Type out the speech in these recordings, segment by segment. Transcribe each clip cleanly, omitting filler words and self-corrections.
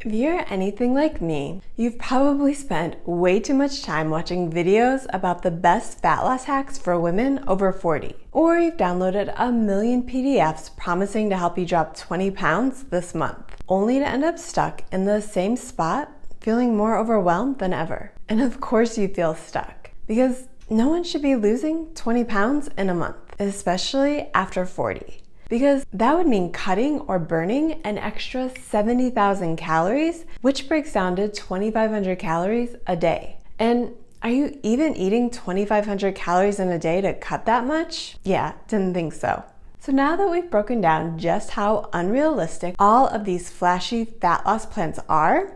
If you're anything like me, you've probably spent way too much time watching videos about the best fat loss hacks for women over 40. Or you've downloaded a million PDFs promising to help you drop 20 pounds this month, only to end up stuck in the same spot, feeling more overwhelmed than ever. And of course you feel stuck, because no one should be losing 20 pounds in a month, especially after 40. Because that would mean cutting or burning an extra 70,000 calories, which breaks down to 2,500 calories a day. And are you even eating 2,500 calories in a day to cut that much? Yeah, didn't think so. So now that we've broken down just how unrealistic all of these flashy fat loss plans are,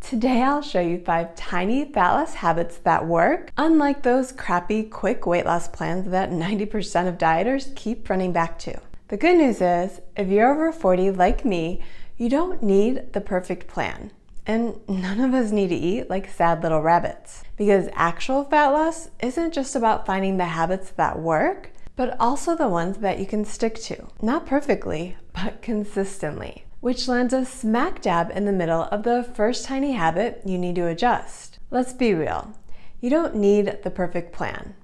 today I'll show you 5 tiny fat loss habits that work, unlike those crappy quick weight loss plans that 90% of dieters keep running back to. The good news is, if you're over 40 like me, you don't need the perfect plan. And none of us need to eat like sad little rabbits. Because actual fat loss isn't just about finding the habits that work, but also the ones that you can stick to. Not perfectly, but consistently. Which lands us smack dab in the middle of the first tiny habit you need to adjust. Let's be real. You don't need the perfect plan.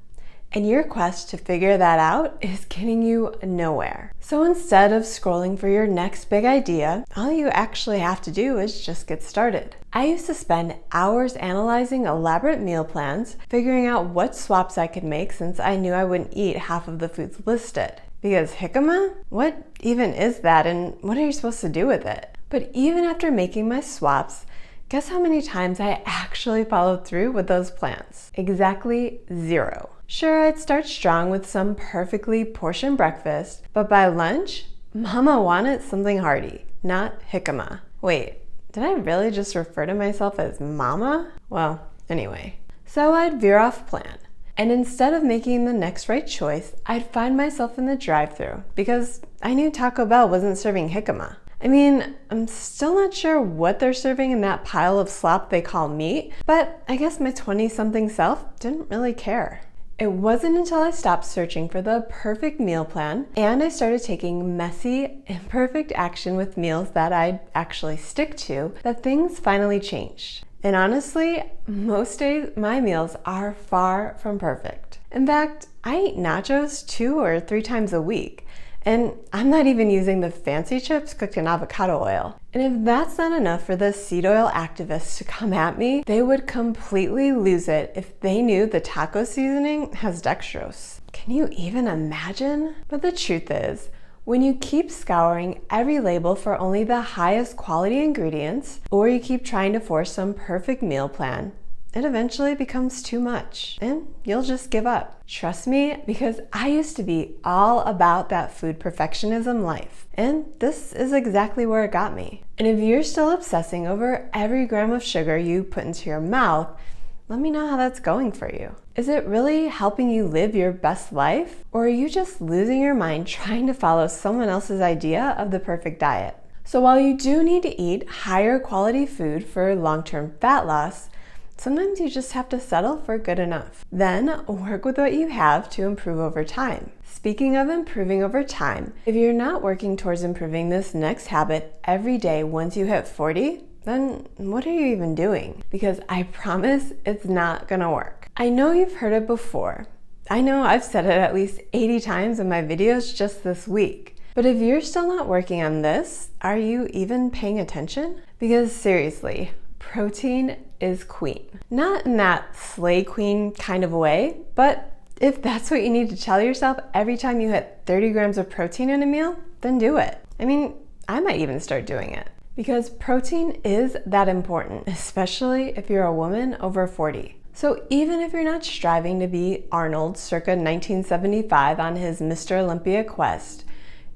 And your quest to figure that out is getting you nowhere. So instead of scrolling for your next big idea, all you actually have to do is just get started. I used to spend hours analyzing elaborate meal plans, figuring out what swaps I could make since I knew I wouldn't eat half of the foods listed. Because jicama? What even is that, and what are you supposed to do with it? But even after making my swaps, guess how many times I actually followed through with those plans? Exactly 0. Sure, I'd start strong with some perfectly portioned breakfast, but by lunch, mama wanted something hearty, not jicama. Wait, did I really just refer to myself as mama? Well, anyway. So I'd veer off plan. And instead of making the next right choice, I'd find myself in the drive-thru because I knew Taco Bell wasn't serving jicama. I mean, I'm still not sure what they're serving in that pile of slop they call meat, but I guess my 20-something self didn't really care. It wasn't until I stopped searching for the perfect meal plan and I started taking messy, imperfect action with meals that I'd actually stick to that things finally changed. And honestly, most days my meals are far from perfect. In fact, I eat nachos 2 or 3 times a week. And I'm not even using the fancy chips cooked in avocado oil. And if that's not enough for the seed oil activists to come at me, they would completely lose it if they knew the taco seasoning has dextrose. Can you even imagine? But the truth is, when you keep scouring every label for only the highest quality ingredients, or you keep trying to force some perfect meal plan, it eventually becomes too much and you'll just give up. Trust me, because I used to be all about that food perfectionism life. And this is exactly where it got me. And if you're still obsessing over every gram of sugar you put into your mouth, let me know how that's going for you. Is it really helping you live your best life? Or are you just losing your mind trying to follow someone else's idea of the perfect diet? So while you do need to eat higher quality food for long-term fat loss, sometimes you just have to settle for good enough. Then work with what you have to improve over time. Speaking of improving over time, if you're not working towards improving this next habit every day once you hit 40, then what are you even doing? Because I promise it's not gonna work. I know you've heard it before. I know I've said it at least 80 times in my videos just this week. But if you're still not working on this, are you even paying attention? Because seriously, protein is queen. Not in that slay queen kind of way, but if that's what you need to tell yourself every time you hit 30 grams of protein in a meal, then do it. I mean, I might even start doing it. Because protein is that important, especially if you're a woman over 40. So even if you're not striving to be Arnold circa 1975 on his Mr. Olympia quest,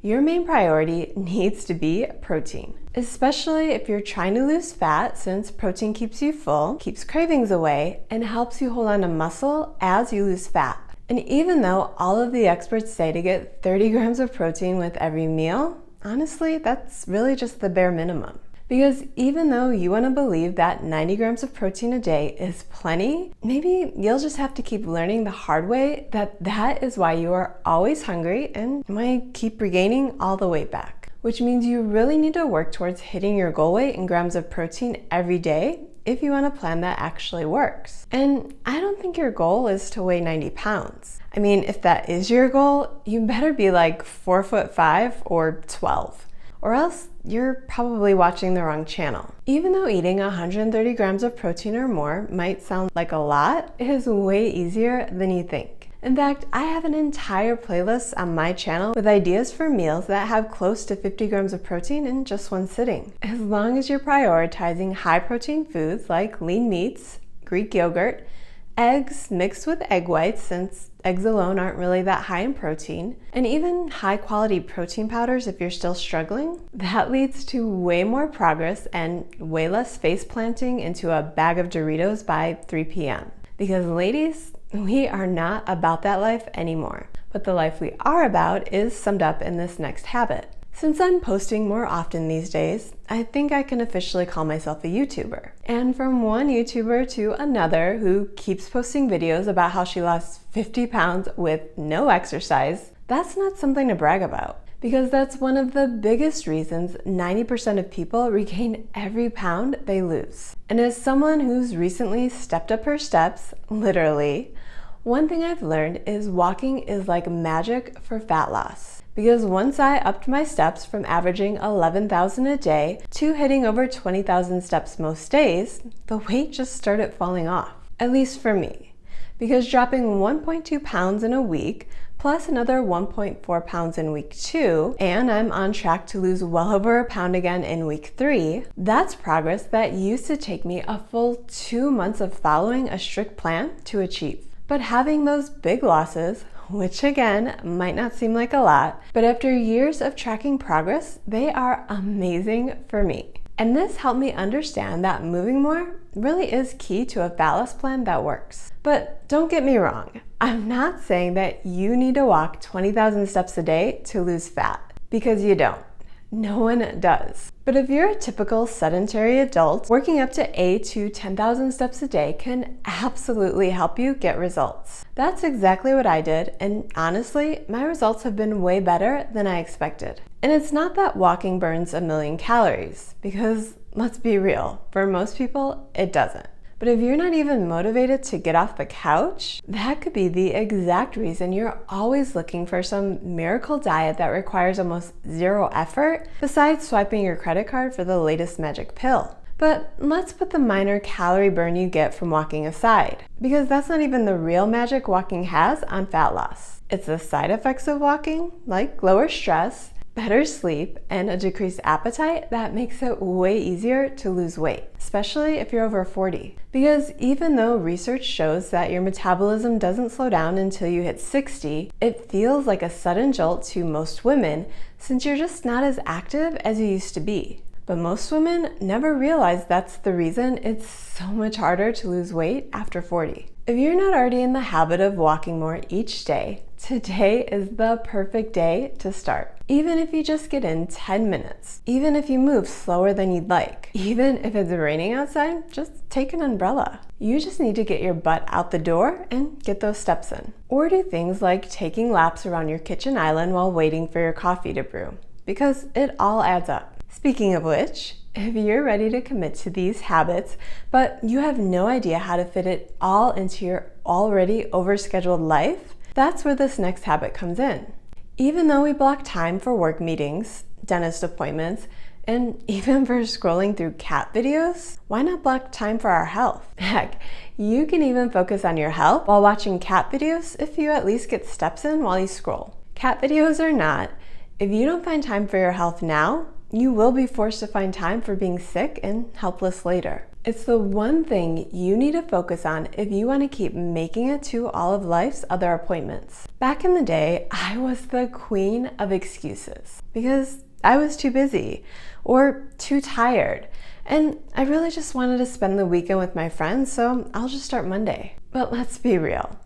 your main priority needs to be protein. Especially if you're trying to lose fat, since protein keeps you full, keeps cravings away, and helps you hold on to muscle as you lose fat. And even though all of the experts say to get 30 grams of protein with every meal, honestly, that's really just the bare minimum. Because even though you want to believe that 90 grams of protein a day is plenty, maybe you'll just have to keep learning the hard way that that is why you are always hungry and why you keep regaining all the weight back. which means you really need to work towards hitting your goal weight in grams of protein every day if you want a plan that actually works. And I don't think your goal is to weigh 90 pounds. I mean, if that is your goal, you better be like 4'5" or 12. Or else you're probably watching the wrong channel. Even though eating 130 grams of protein or more might sound like a lot, it is way easier than you think. In fact, I have an entire playlist on my channel with ideas for meals that have close to 50 grams of protein in just one sitting. As long as you're prioritizing high protein foods like lean meats, Greek yogurt, eggs mixed with egg whites, since eggs alone aren't really that high in protein, and even high quality protein powders if you're still struggling, that leads to way more progress and way less face planting into a bag of Doritos by 3 p.m. Because ladies, we are not about that life anymore. But the life we are about is summed up in this next habit. Since I'm posting more often these days, I think I can officially call myself a YouTuber. And from one YouTuber to another who keeps posting videos about how she lost 50 pounds with no exercise, that's not something to brag about. Because that's one of the biggest reasons 90% of people regain every pound they lose. And as someone who's recently stepped up her steps, literally, one thing I've learned is walking is like magic for fat loss. Because once I upped my steps from averaging 11,000 a day to hitting over 20,000 steps most days, the weight just started falling off. At least for me. Because dropping 1.2 pounds in a week, plus another 1.4 pounds in week 2, and I'm on track to lose well over a pound again in week 3, that's progress that used to take me a full 2 months of following a strict plan to achieve. But having those big losses, which again might not seem like a lot, but after years of tracking progress, they are amazing for me. And this helped me understand that moving more really is key to a fat loss plan that works. But don't get me wrong, I'm not saying that you need to walk 20,000 steps a day to lose fat, because you don't. No one does. But if you're a typical sedentary adult, working up to 8 to 10,000 steps a day can absolutely help you get results. That's exactly what I did, and honestly, my results have been way better than I expected. And it's not that walking burns 1,000,000 calories, because let's be real, for most people, it doesn't. But if you're not even motivated to get off the couch, that could be the exact reason you're always looking for some miracle diet that requires almost zero effort, besides swiping your credit card for the latest magic pill. But let's put the minor calorie burn you get from walking aside, because that's not even the real magic walking has on fat loss. It's the side effects of walking, like lower stress, better sleep, and a decreased appetite that makes it way easier to lose weight, especially if you're over 40. Because even though research shows that your metabolism doesn't slow down until you hit 60, it feels like a sudden jolt to most women since you're just not as active as you used to be. But most women never realize that's the reason it's so much harder to lose weight after 40. If you're not already in the habit of walking more each day, today is the perfect day to start. Even if you just get in 10 minutes, even if you move slower than you'd like, even if it's raining outside, just take an umbrella. You just need to get your butt out the door and get those steps in. Or do things like taking laps around your kitchen island while waiting for your coffee to brew, because it all adds up. Speaking of which, if you're ready to commit to these habits, but you have no idea how to fit it all into your already overscheduled life, that's where this next habit comes in. Even though we block time for work meetings, dentist appointments, and even for scrolling through cat videos, why not block time for our health? Heck, you can even focus on your health while watching cat videos if you at least get steps in while you scroll. Cat videos or not, if you don't find time for your health now, you will be forced to find time for being sick and helpless later. It's the one thing you need to focus on if you want to keep making it to all of life's other appointments. Back in the day, I was the queen of excuses because I was too busy or too tired, and I really just wanted to spend the weekend with my friends, so I'll just start Monday. But let's be real.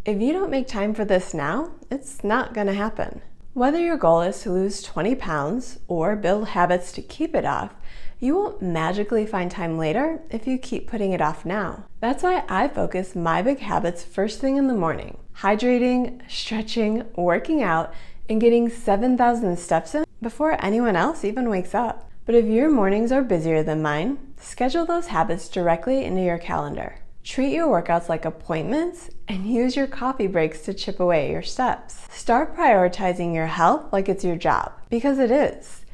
If you don't make time for this now, it's not going to happen. Whether your goal is to lose 20 pounds or build habits to keep it off, you won't magically find time later if you keep putting it off now. That's why I focus my big habits first thing in the morning. Hydrating, stretching, working out, and getting 7,000 steps in before anyone else even wakes up. But if your mornings are busier than mine, schedule those habits directly into your calendar. Treat your workouts like appointments and use your coffee breaks to chip away at your steps. Start prioritizing your health like it's your job, because it is.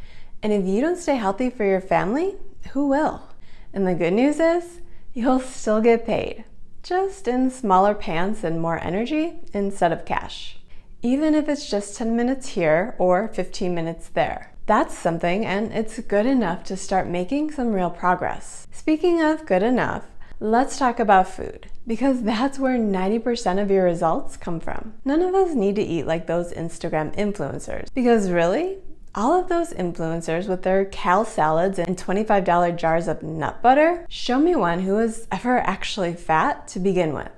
And if you don't stay healthy for your family, who will? And the good news is, you'll still get paid, just in smaller pants and more energy instead of cash. Even if it's just 10 minutes here or 15 minutes there. That's something, and it's good enough to start making some real progress. Speaking of good enough, let's talk about food, because that's where 90% of your results come from. None of us need to eat like those Instagram influencers, because really, all of those influencers with their kale salads and $25 jars of nut butter, show me one who was ever actually fat to begin with.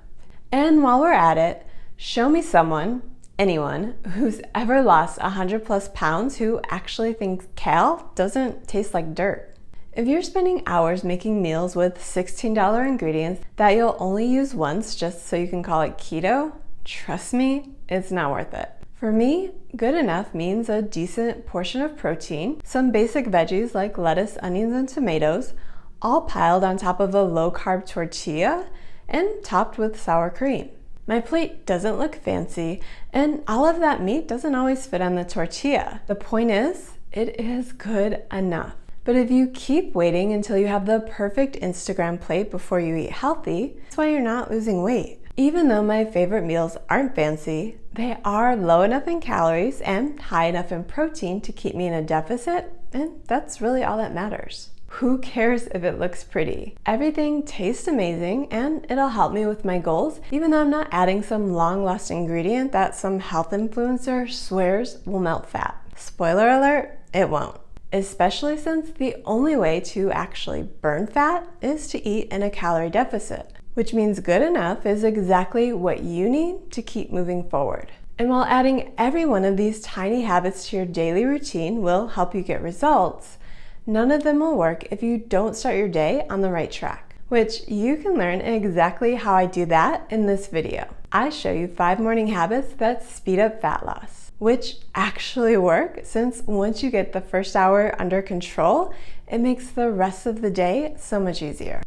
And while we're at it, show me someone, anyone, who's ever lost 100+ pounds who actually thinks kale doesn't taste like dirt. If you're spending hours making meals with $16 ingredients that you'll only use once just so you can call it keto, trust me, it's not worth it. For me, good enough means a decent portion of protein, some basic veggies like lettuce, onions, and tomatoes, all piled on top of a low-carb tortilla and topped with sour cream. My plate doesn't look fancy, and all of that meat doesn't always fit on the tortilla. The point is, it is good enough. But if you keep waiting until you have the perfect Instagram plate before you eat healthy, that's why you're not losing weight. Even though my favorite meals aren't fancy, they are low enough in calories and high enough in protein to keep me in a deficit, and that's really all that matters. Who cares if it looks pretty? Everything tastes amazing, and it'll help me with my goals, even though I'm not adding some long-lost ingredient that some health influencer swears will melt fat. Spoiler alert, it won't. Especially since the only way to actually burn fat is to eat in a calorie deficit, which means good enough is exactly what you need to keep moving forward. And while adding every one of these tiny habits to your daily routine will help you get results, none of them will work if you don't start your day on the right track, which you can learn exactly how I do that in this video. I show you 5 morning habits that speed up fat loss, which actually work, since once you get the first hour under control, it makes the rest of the day so much easier.